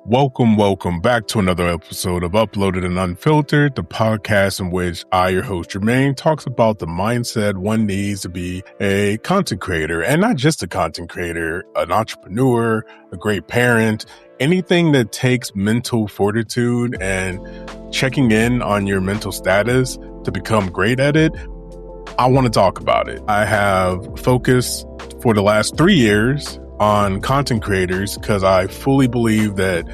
Welcome back to another episode of Uploaded and Unfiltered, the podcast in which I, your host Jermaine, talks about the mindset one needs to be a content creator, and not just a content creator, an entrepreneur, a great parent, anything that takes mental fortitude and checking in on your mental status to become great at it. I want to talk about it. I have focused for the last 3 years on content creators because I fully believe that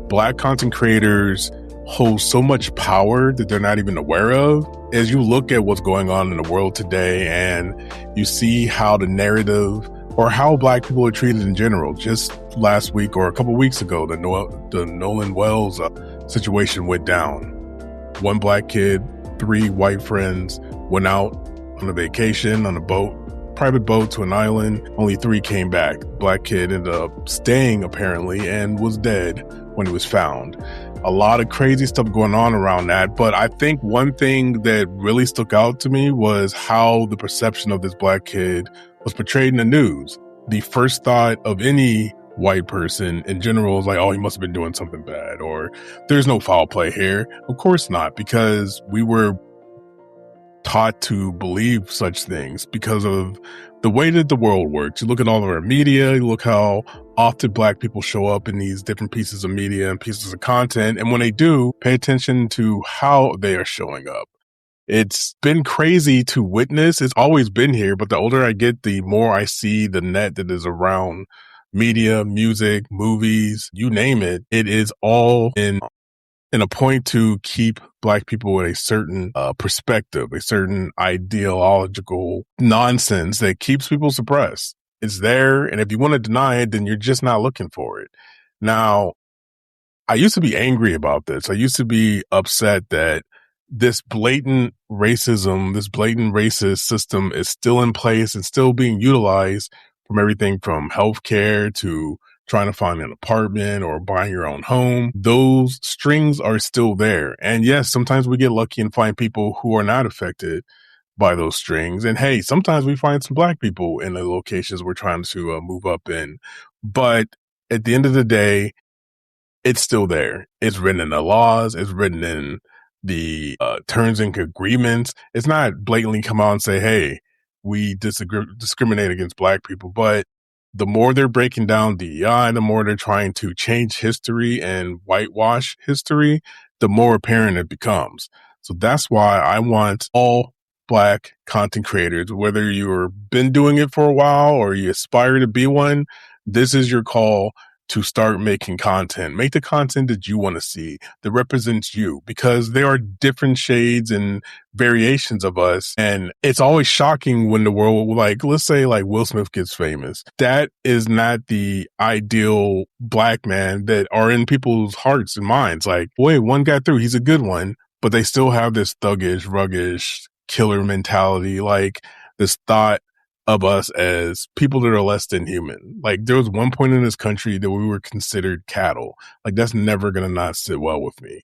Black content creators hold so much power that they're not even aware of. As you look at what's going on in the world today and you see how the narrative or how Black people are treated in general, just last week or a couple weeks ago, the Nolan Wells situation went down. One Black kid, 3 white friends went out on a vacation on a boat, private boat to an island. Only 3 came back. Black kid ended up staying apparently and was dead when he was found. A lot of crazy stuff going on around that. But I think one thing that really stuck out to me was how the perception of this Black kid was portrayed in the news. The first thought of any white person in general is like, oh, he must have been doing something bad, or there's no foul play here. Of course not, because we were taught to believe such things because of the way that the world works. You look at all of our media, you look how often Black people show up in these different pieces of media and pieces of content. And when they do, pay attention to how they are showing up. It's been crazy to witness. It's always been here, but the older I get, the more I see the net that is around media, music, movies, you name it. It is all in a point to keep Black people with a certain perspective, a certain ideological nonsense that keeps people suppressed. It's there, and if you want to deny it, then you're just not looking for it. Now, I used to be angry about this. I used to be upset that this blatant racism, this blatant racist system is still in place and still being utilized from everything from healthcare to trying to find an apartment or buying your own home. Those strings are still there. And yes, sometimes we get lucky and find people who are not affected by those strings. And hey, sometimes we find some Black people in the locations we're trying to move up in. But at the end of the day, it's still there. It's written in the laws. It's written in the terms and agreements. It's not blatantly come out and say, hey, we discriminate against Black people. But the more they're breaking down DEI, the more they're trying to change history and whitewash history, the more apparent it becomes. So that's why I want all Black content creators, whether you've been doing it for a while or you aspire to be one, this is your call to start making content. Make the content that you want to see, that represents you, because there are different shades and variations of us. And it's always shocking when the world, like, let's say like Will Smith gets famous. That is not the ideal Black man that are in people's hearts and minds. Like, wait, one got through, he's a good one, but they still have this thuggish, ruggish, killer mentality, like this thought of us as people that are less than human. Like, there was one point in this country that we were considered cattle. Like, that's never going to not sit well with me.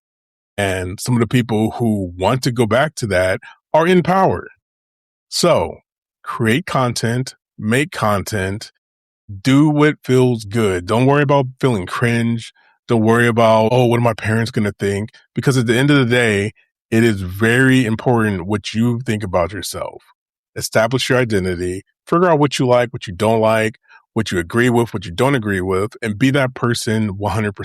And some of the people who want to go back to that are in power. So create content, make content, do what feels good. Don't worry about feeling cringe. Don't worry about, oh, what are my parents going to think? Because at the end of the day, it is very important what you think about yourself. Establish your identity, figure out what you like, what you don't like, what you agree with, what you don't agree with, and be that person 100%.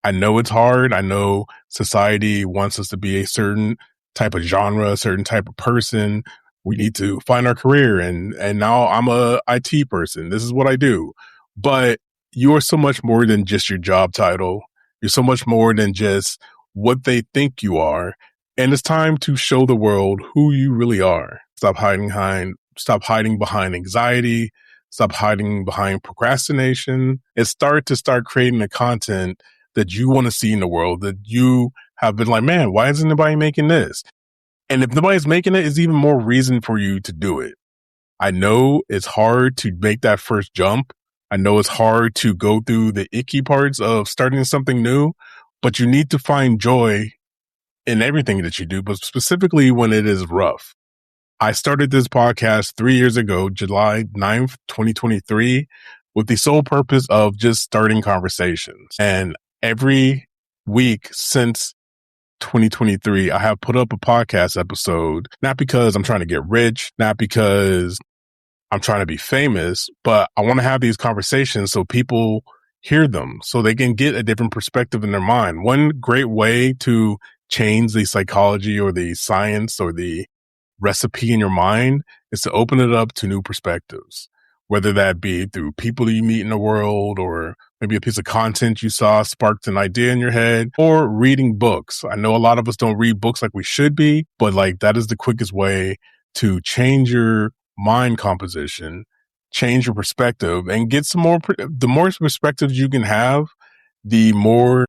I know it's hard. I know society wants us to be a certain type of genre, a certain type of person. We need to find our career. And now I'm a IT person. This is what I do. But you are so much more than just your job title. You're so much more than just what they think you are. And it's time to show the world who you really are. Stop hiding behind anxiety. Stop hiding behind procrastination, and start creating the content that you want to see in the world, that you have been like, man, why isn't anybody making this? And if nobody's making it, it's even more reason for you to do it. I know it's hard to make that first jump. I know it's hard to go through the icky parts of starting something new, but you need to find joy in everything that you do, but specifically when it is rough. I started this podcast 3 years ago, July 9th, 2023, with the sole purpose of just starting conversations. And Every week since 2023, I have put up a podcast episode, not because I'm trying to get rich, not because I'm trying to be famous, but I want to have these conversations so people hear them, so they can get a different perspective in their mind. One great way to change the psychology or the science or the recipe in your mind is to open it up to new perspectives, whether that be through people you meet in the world, or maybe a piece of content you saw sparked an idea in your head, or reading books. I know a lot of us don't read books like we should be, but like that is the quickest way to change your mind composition, change your perspective, and get some more. The more perspectives you can have, the more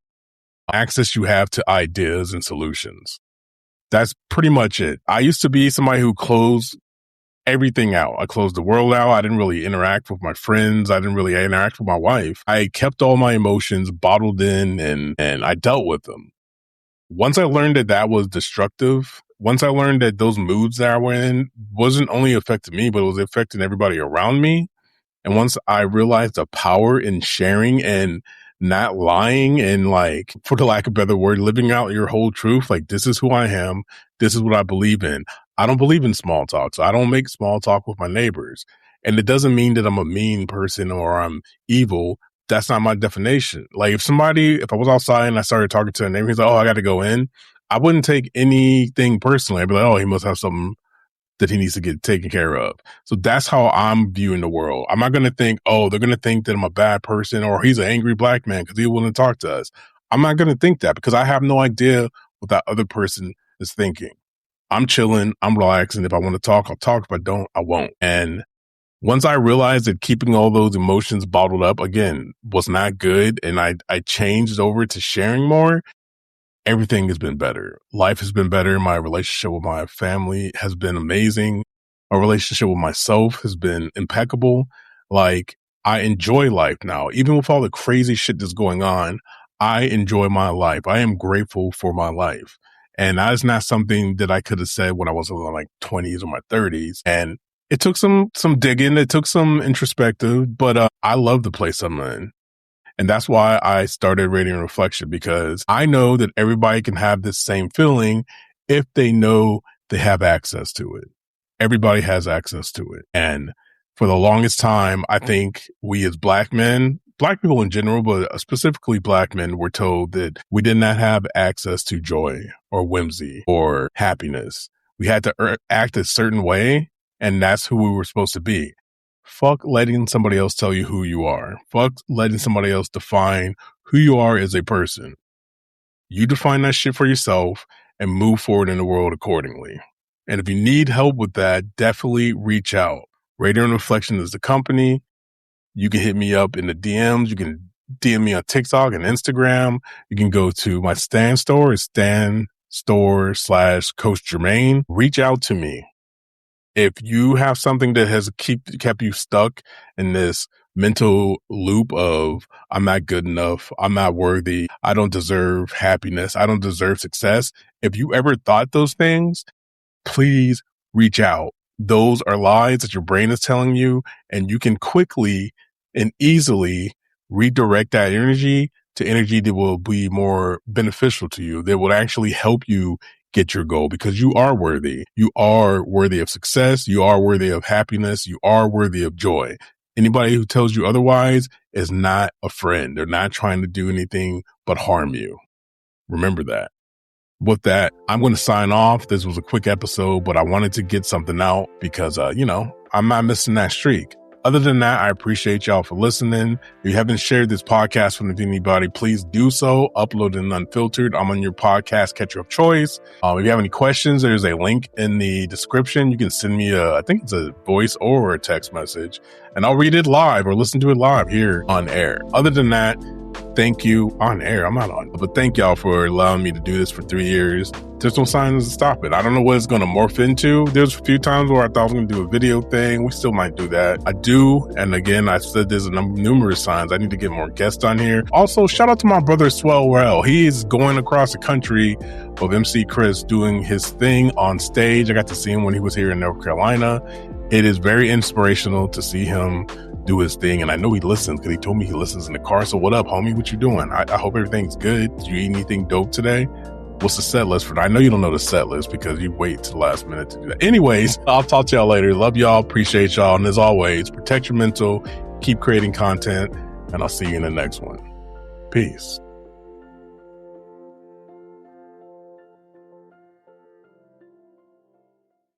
access you have to ideas and solutions. That's pretty much it. I used to be somebody who closed everything out. I closed the world out. I didn't really interact with my friends. I didn't really interact with my wife. I kept all my emotions bottled in, and I dealt with them. Once I learned that that was destructive, once I learned that those moods that I were in wasn't only affecting me, but it was affecting everybody around me. And once I realized the power in sharing and not lying and, like, for the lack of a better word, living out your whole truth, like, this is who I am. This is what I believe in. I don't believe in small talk. So I don't make small talk with my neighbors. And it doesn't mean that I'm a mean person or I'm evil. That's not my definition. Like, if I was outside and I started talking to a neighbor, he's like, oh, I got to go in, I wouldn't take anything personally. I'd be like, oh, he must have something that he needs to get taken care of. So that's how I'm viewing the world. I'm not going to think, oh, they're going to think that I'm a bad person or he's an angry black man because he wouldn't talk to us. I'm not going to think that because I have no idea what that other person is thinking. I'm chilling. I'm relaxing. If I want to talk, I'll talk. If I don't, I won't. And once I realized that keeping all those emotions bottled up, again, was not good, and I changed over to sharing more, everything has been better. Life has been better. My relationship with my family has been amazing. My relationship with myself has been impeccable. Like, I enjoy life now. Even with all the crazy shit that's going on, I enjoy my life. I am grateful for my life. And that is not something that I could have said when I was in my 20s or my 30s. And it took some digging. It took some introspective, but I love the place I'm in. And that's why I started Radiant Reflection, because I know that everybody can have this same feeling if they know they have access to it. Everybody has access to it. And for the longest time, I think we as black men, black people in general, but specifically black men, were told that we did not have access to joy or whimsy or happiness. We had to act a certain way, and that's who we were supposed to be. Fuck letting somebody else tell you who you are. Fuck letting somebody else define who you are as a person. You define that shit for yourself and move forward in the world accordingly. And if you need help with that, definitely reach out. Radiant Reflection is the company. You can hit me up in the DMs. You can DM me on TikTok and Instagram. You can go to my Stan store. It's stanstore.com/Coach Jermaine. Reach out to me. If you have something that has kept you stuck in this mental loop of, I'm not good enough, I'm not worthy, I don't deserve happiness, I don't deserve success. If you ever thought those things, please reach out. Those are lies that your brain is telling you, and you can quickly and easily redirect that energy to energy that will be more beneficial to you, that will actually help you get your goal, because you are worthy. You are worthy of success. You are worthy of happiness. You are worthy of joy. Anybody who tells you otherwise is not a friend. They're not trying to do anything but harm you. Remember that. With that, I'm going to sign off. This was a quick episode, but I wanted to get something out because, I'm not missing that streak. Other than that, I appreciate y'all for listening. If you haven't shared this podcast with anybody, please do so. Upload it unfiltered. I'm on your podcast catcher of choice. If you have any questions, there's a link in the description. You can send me I think it's a voice or a text message, and I'll read it live or listen to it live here on air. Other than that, thank you on air. I'm not on, but thank y'all for allowing me to do this for 3 years. There's no signs to stop it. I don't know what it's going to morph into. There's a few times where I thought I was going to do a video thing. We still might do that. I do. And again, I said there's numerous signs. I need to get more guests on here. Also, shout out to my brother Swellwell. He is going across the country with MC Chris doing his thing on stage. I got to see him when he was here in North Carolina. It is very inspirational to see him do his thing. And I know he listens because he told me he listens in the car. So what up, homie? What you doing? I hope everything's good. Did you eat anything dope today? What's the set list for that? I know you don't know the set list because you wait to the last minute to do that. Anyways, I'll talk to y'all later. Love y'all. Appreciate y'all. And as always, protect your mental, keep creating content, and I'll see you in the next one. Peace.